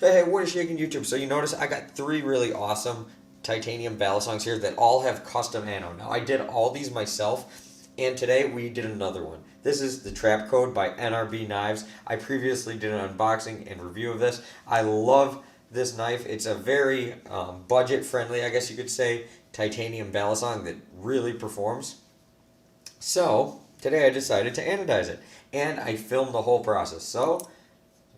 Hey, what is shaking YouTube? So you notice I got 3 really awesome titanium Balisongs here that all have custom anode. Now I did all these myself, and today we did another one. This is the Trap Code by NRB Knives. I previously did an unboxing and review of this. I love this knife. It's a very budget-friendly, I guess you could say, titanium Balisong that really performs. So today I decided to anodize it, and I filmed the whole process. So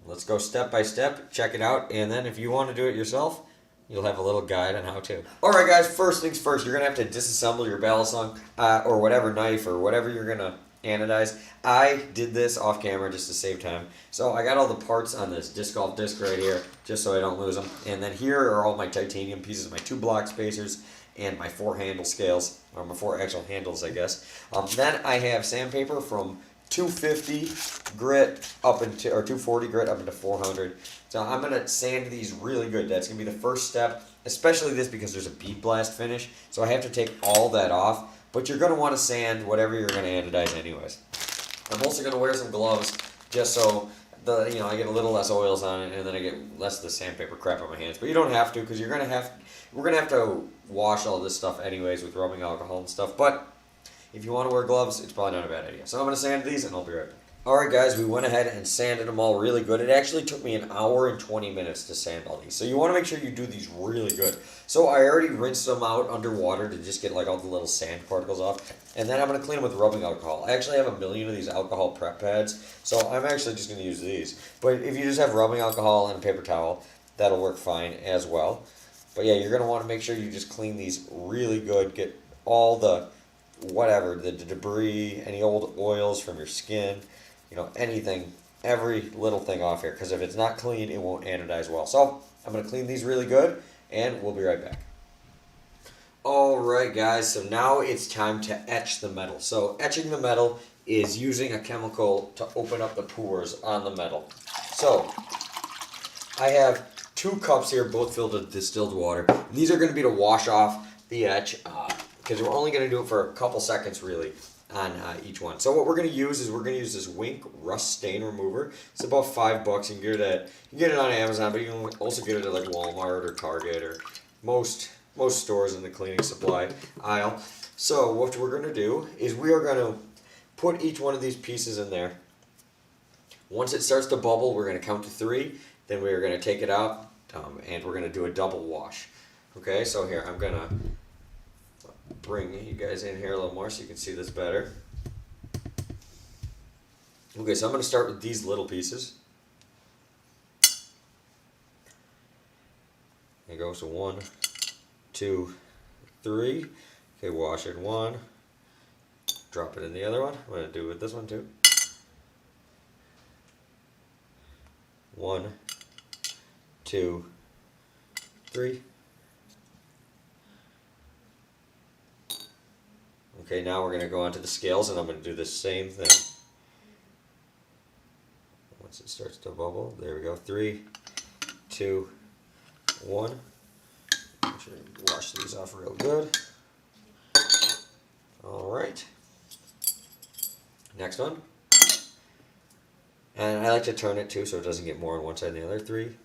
let's go step by step, check it out, and then if you want to do it yourself, you'll have a little guide on how to. Alright guys, first things first, you're going to have to disassemble your Balisong or whatever knife or whatever you're going to anodize. I did this off camera just to save time. So I got all the parts on this disc golf disc right here, just so I don't lose them. And then here are all my titanium pieces, my 2 block spacers, and my 4 handle scales, or my 4 actual handles, I guess. Then I have sandpaper from 250 grit up into, or 240 grit up into 400. So I'm going to sand these really good. That's going to be the first step, especially this because there's a bead blast finish. So I have to take all that off, but you're going to want to sand whatever you're going to anodize anyways. I'm also going to wear some gloves just so I get a little less oils on it, and then I get less of the sandpaper crap on my hands. But you don't have to, because we're going to have to wash all this stuff anyways with rubbing alcohol and stuff. But if you want to wear gloves, it's probably not a bad idea. So I'm going to sand these, and I'll be right back. Alright guys, we went ahead and sanded them all really good. It actually took me 1 hour and 20 minutes to sand all these. So you want to make sure you do these really good. So I already rinsed them out underwater to just get like all the little sand particles off. And then I'm going to clean them with rubbing alcohol. I actually have 1 million of these alcohol prep pads. So I'm actually just going to use these. But if you just have rubbing alcohol and a paper towel, that'll work fine as well. But yeah, you're going to want to make sure you just clean these really good. Get all the the debris, any old oils from your skin, anything, every little thing off here, because if it's not clean, it won't anodize well. So I'm going to clean these really good, and we'll be right back. Alright guys, so now it's time to etch the metal. So etching the metal is using a chemical to open up the pores on the metal. So I have 2 cups here, both filled with distilled water. And these are going to be to wash off the etch, because we're only going to do it for a couple seconds really on each one. So what we're going to use is this Wink Rust Stain Remover. It's about $5. You can get it on Amazon, but you can also get it at like Walmart or Target or most stores in the cleaning supply aisle. So what we're going to do is we are going to put each one of these pieces in there. Once it starts to bubble, we're going to count to 3. Then we are going to take it out and we're going to do a double wash. Okay, so here I'm going to bring you guys in here a little more so you can see this better. Okay, so I'm going to start with these little pieces. There you go, so 1, 2, 3. Okay, wash it 1. Drop it in the other one. I'm going to do it with this one too. 1, 2, 3. Okay, now we're going to go onto the scales, and I'm going to do the same thing. Once it starts to bubble, there we go. 3, 2, 1. Make sure you wash these off real good. Alright. Next one. And I like to turn it too so it doesn't get more on one side than the other. 3,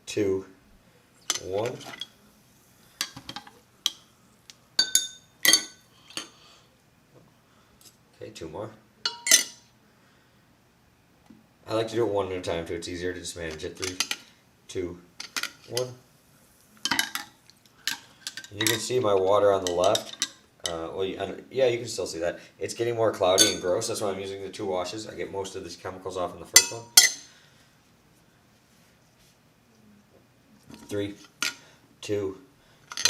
2, 1. Okay, 2 more. I like to do it 1 at a time too. It's easier to just manage it. 3, 2, 1. You can see my water on the left. Yeah, you can still see that. It's getting more cloudy and gross. That's why I'm using the 2 washes. I get most of these chemicals off in the first one. 3, 2,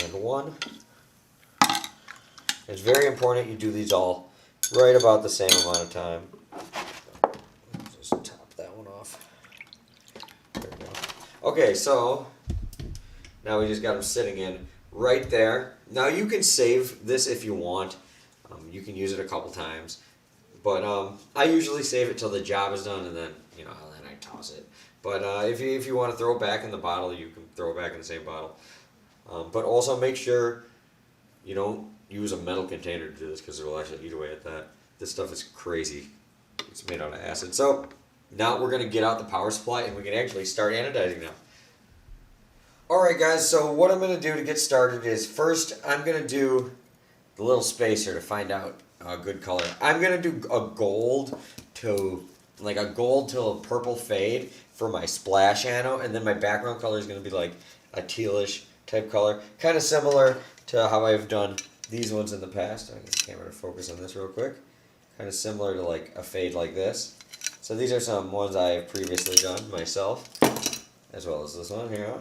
and 1. It's very important you do these all right about the same amount of time. Just top that one off. There we go. Okay, so now we just got them sitting in right there. Now you can save this if you want. You can use it a couple times, but I usually save it till the job is done, and then then I toss it. But if you want to throw it back in the bottle, you can throw it back in the same bottle. But also make sure you don't use a metal container to do this, because it will actually eat away at that. This stuff is crazy. It's made out of acid. So now we're going to get out the power supply, and we can actually start anodizing now. Alright guys, so what I'm going to do to get started is first I'm going to do the little spacer to find out a good color. I'm going to do a gold to a purple fade for my splash ano, and then my background color is going to be like a tealish type color. Kind of similar to how I've done these ones in the past. I'll get the camera to focus on this real quick. Kind of similar to like a fade like this. So these are some ones I have previously done myself, as well as this one here.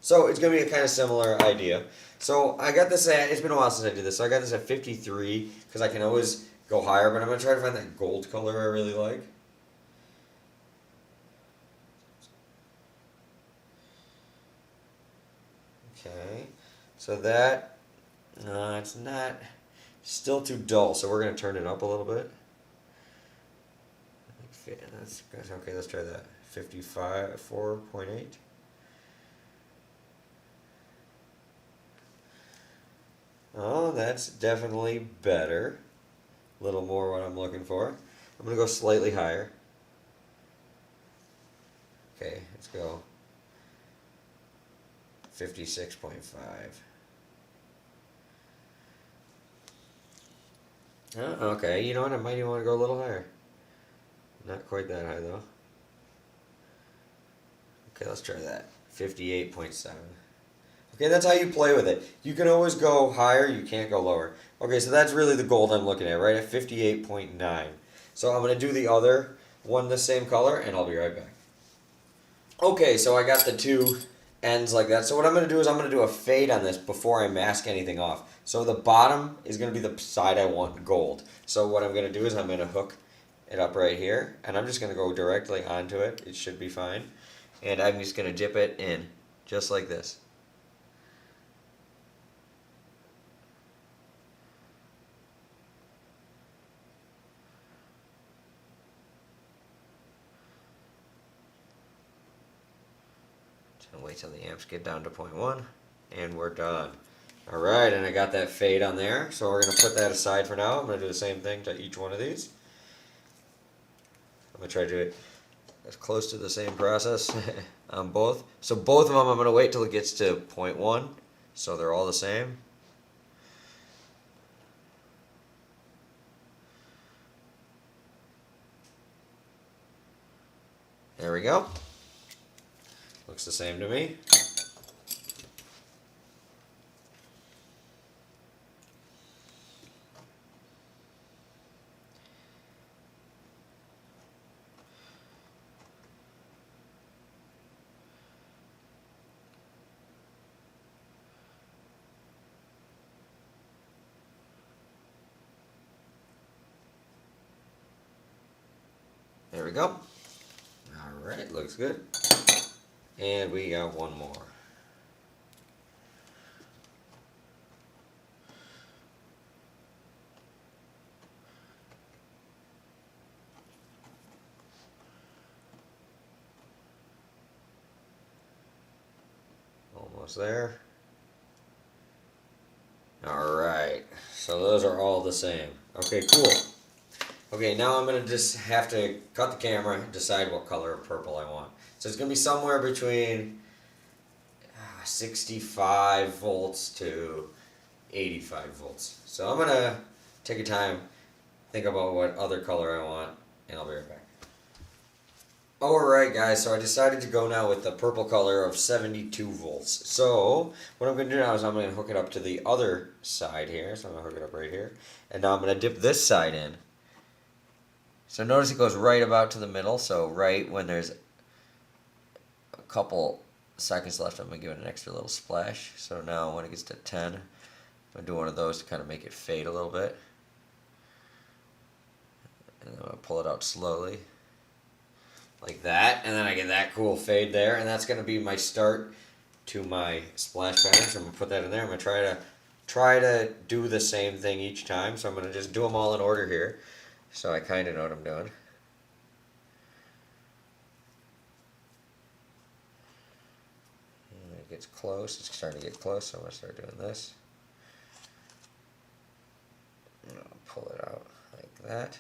So it's going to be a kind of similar idea. So I got this at, it's been a while since I did this, so I got this at 53, because I can always go higher, but I'm going to try to find that gold color I really like. Okay, so that, it's not, still too dull, so we're going to turn it up a little bit. That's, okay, let's try that. 55, 4.8. Oh, that's definitely better. A little more what I'm looking for. I'm going to go slightly higher. Okay, let's go 56.5. Oh, okay, you know what? I might even want to go a little higher. Not quite that high, though. Okay, let's try that. 58.7. Okay, that's how you play with it. You can always go higher, you can't go lower. Okay, so that's really the gold I'm looking at, right at 58.9. So I'm going to do the other one the same color, and I'll be right back. Okay, so I got the two ends like that. So what I'm going to do is I'm going to do a fade on this before I mask anything off. So the bottom is going to be the side I want gold. So what I'm going to do is I'm going to hook it up right here, and I'm just going to go directly onto it. It should be fine. And I'm just going to dip it in, just like this. Wait till the amps get down to 0.1, and we're done. Alright, and I got that fade on there, so we're going to put that aside for now. I'm going to do the same thing to each one of these. I'm going to try to do it as close to the same process on both. So both of them I'm going to wait till it gets to 0.1, so they're all the same. There we go. Looks the same to me. There we go. Alright, looks good. And we got one more. Almost there. Alright, so those are all the same. Okay, cool. Okay, now I'm going to just have to cut the camera and decide what color of purple I want. So it's going to be somewhere between 65 volts to 85 volts. So I'm going to take a time, think about what other color I want, and I'll be right back. Alright guys, so I decided to go now with the purple color of 72 volts. So what I'm going to do now is I'm going to hook it up to the other side here. So I'm going to hook it up right here. And now I'm going to dip this side in. So notice it goes right about to the middle. So right when there's a couple seconds left, I'm going to give it an extra little splash. So now when it gets to 10, I'm going to do one of those to kind of make it fade a little bit. And then I'm going to pull it out slowly. Like that, and then I get that cool fade there, and that's going to be my start to my splash pattern. So I'm going to put that in there. I'm going to try to do the same thing each time. So I'm going to just do them all in order here, so I kind of know what I'm doing. And it gets close. It's starting to get close, so I'm going to start doing this. And I'll pull it out like that.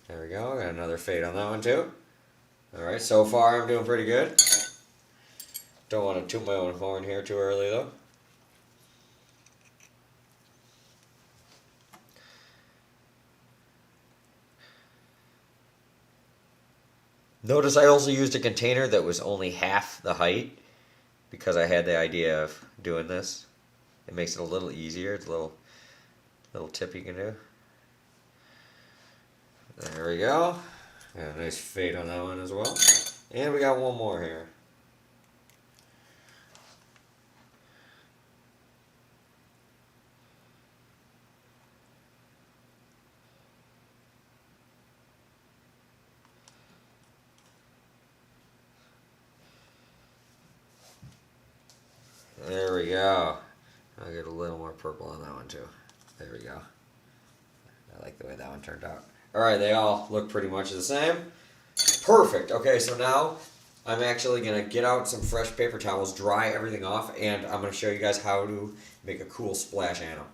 There we go. Got another fade on that one too. Alright, so far I'm doing pretty good. Don't want to toot my own horn here too early though. Notice I also used a container that was only half the height because I had the idea of doing this. It makes it a little easier. It's a little tip you can do. There we go. Got a nice fade on that one as well. And we got one more here. There we go. I'll get a little more purple on that one too. There we go. I like the way that one turned out. Alright, they all look pretty much the same. Perfect. Okay, so now I'm actually going to get out some fresh paper towels, dry everything off, and I'm going to show you guys how to make a cool splash ano.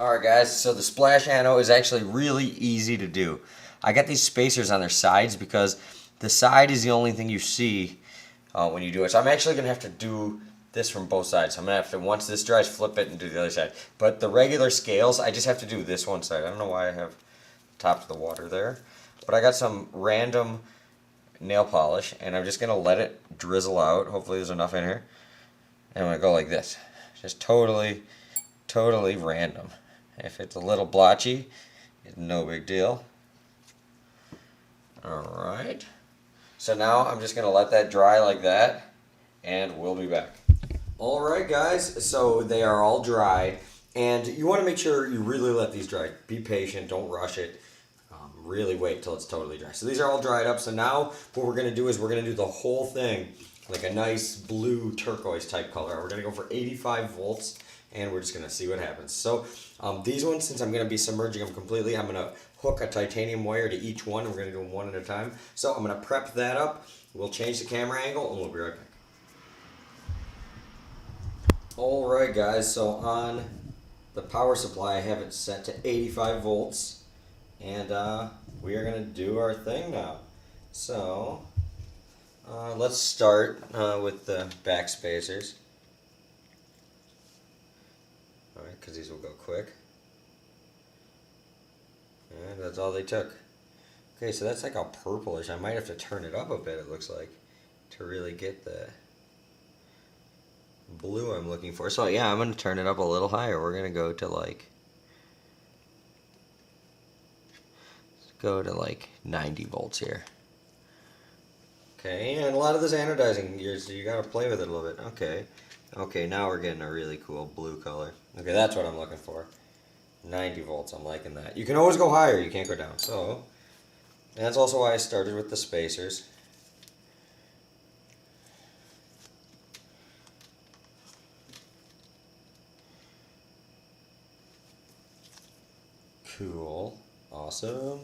Alright guys, so the splash ano is actually really easy to do. I got these spacers on their sides because the side is the only thing you see when you do it. So I'm actually going to have to do this from both sides. I'm going to have to, once this dries, flip it and do the other side. But the regular scales, I just have to do this one side. I don't know why I have top to the water there. But I got some random nail polish, and I'm just going to let it drizzle out. Hopefully there's enough in here. And I'm going to go like this. Just totally random. If it's a little blotchy, it's no big deal. Alright. So now I'm just going to let that dry like that, and we'll be back. Alright guys, so they are all dried, and you want to make sure you really let these dry. Be patient, don't rush it. Really wait till it's totally dry. So these are all dried up, so now what we're going to do is we're going to do the whole thing like a nice blue turquoise type color. We're going to go for 85 volts, and we're just going to see what happens. So these ones, since I'm going to be submerging them completely, I'm going to hook a titanium wire to each one, and we're going to do them one at a time. So I'm going to prep that up, we'll change the camera angle, and we'll be right back. Alright guys, so on the power supply I have it set to 85 volts, and we are going to do our thing now. So let's start with the back spacers. Alright, because these will go quick. And that's all they took. Okay, so that's like a purplish. I might have to turn it up a bit, it looks like, to really get the blue I'm looking for. So yeah, I'm going to turn it up a little higher. We're going to go to like 90 volts here. Okay, and a lot of this anodizing, you got to play with it a little bit. Okay, now we're getting a really cool blue color. Okay, that's what I'm looking for. 90 volts, I'm liking that. You can always go higher, you can't go down. So, and that's also why I started with the spacers. Cool, awesome.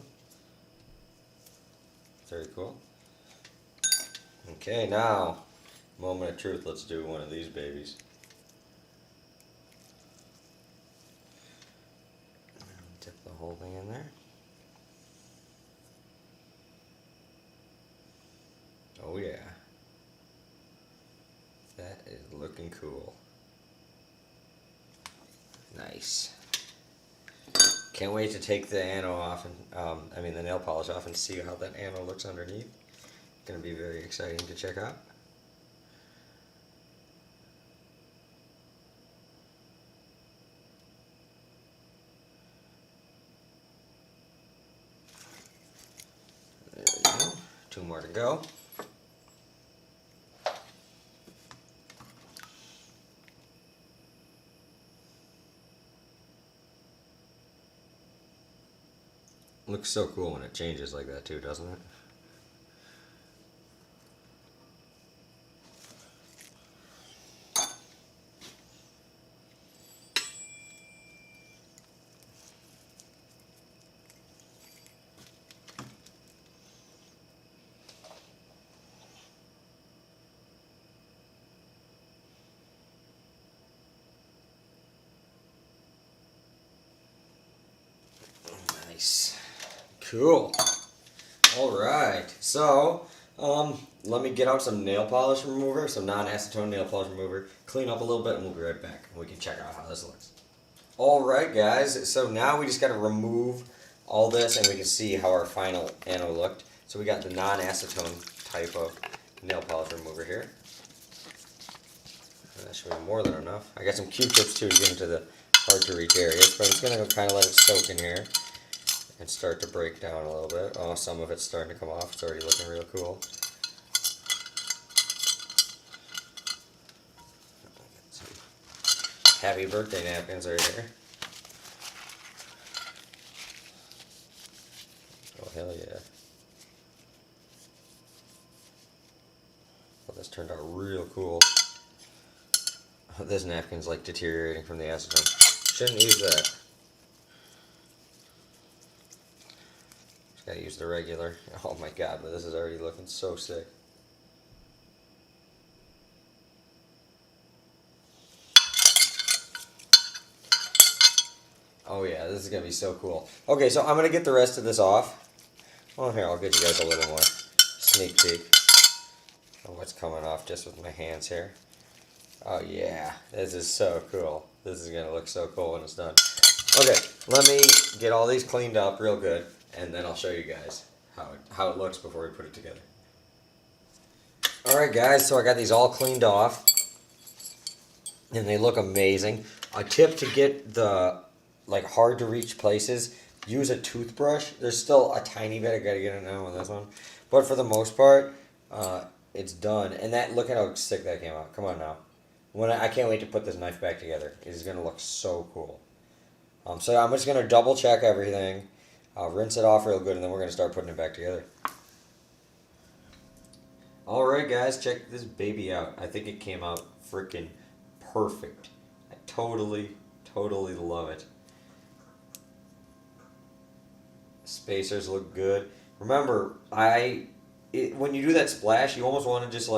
Very cool. Okay, now, moment of truth, let's do one of these babies. Dip the whole thing in there. Oh yeah. That is looking cool. Nice. Can't wait to take the ano off, and the nail polish off, and see how that ano looks underneath. Going to be very exciting to check out. There we go. 2 more to go. Looks so cool when it changes like that too, doesn't it? Nice. Cool. Alright, so Let me get out some nail polish remover, some non-acetone nail polish remover, clean up a little bit, and we'll be right back. And we can check out how this looks. Alright guys, so now we just got to remove all this and we can see how our final anode looked. So we got the non-acetone type of nail polish remover here. And that should be more than enough. I got some Q-tips too to get into the hard to reach areas, but I'm just going to kind of let it soak in here and start to break down a little bit. Oh, some of it's starting to come off. It's already looking real cool. Happy birthday napkins right here. Oh, hell yeah. Well, this turned out real cool. This napkin's like deteriorating from the acetone. Shouldn't use that. Just gotta use the regular. Oh my god, but this is already looking so sick. Oh yeah, this is going to be so cool. Okay, so I'm going to get the rest of this off. Well, here, I'll get you guys a little more sneak peek of what's coming off just with my hands here. Oh yeah, this is so cool. This is going to look so cool when it's done. Okay, let me get all these cleaned up real good, and then I'll show you guys how it looks before we put it together. Alright guys, so I got these all cleaned off, and they look amazing. A tip to get the hard to reach places, use a toothbrush. There's still a tiny bit, I gotta get it now with this one, but for the most part, it's done. And look at how sick that came out. Come on now. I can't wait to put this knife back together. It is gonna look so cool. So I'm just gonna double check everything, rinse it off real good, and then we're gonna start putting it back together. Alright guys, check this baby out. I think it came out freaking perfect. I totally love it. Spacers look good. Remember, when you do that splash, you almost want to just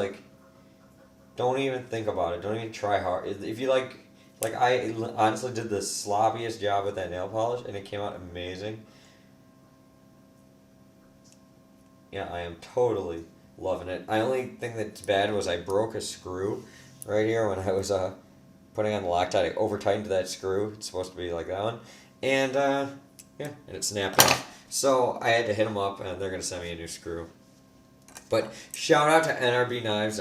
don't even think about it. Don't even try hard. If you I honestly did the sloppiest job with that nail polish, and it came out amazing. Yeah, I am totally loving it. The only thing that's bad was I broke a screw right here when I was putting on the Loctite. I over tightened that screw. It's supposed to be like that one, and yeah, and it snapped off. So I had to hit them up, and they're going to send me a new screw. But shout out to NRB Knives.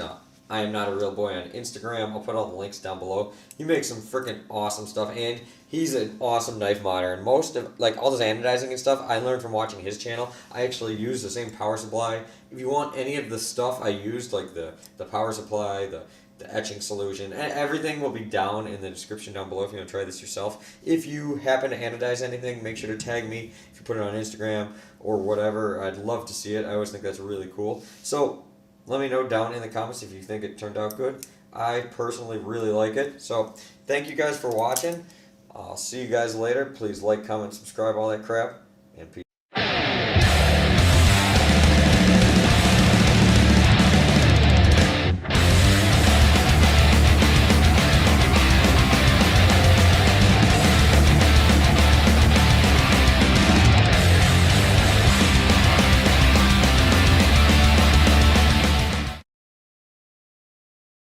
I am not a real boy on Instagram. I'll put all the links down below. He makes some freaking awesome stuff, and he's an awesome knife modder. And most of all this anodizing and stuff, I learned from watching his channel. I actually use the same power supply. If you want any of the stuff I used, like the power supply, the etching solution, and everything will be down in the description down below if you want to try this yourself. If you happen to anodize anything, make sure to tag me if you put it on Instagram or whatever. I'd love to see it. I always think that's really cool. So let me know down in the comments if you think it turned out good. I personally really like it. So thank you guys for watching. I'll see you guys later. Please like, comment, subscribe, all that crap, and peace.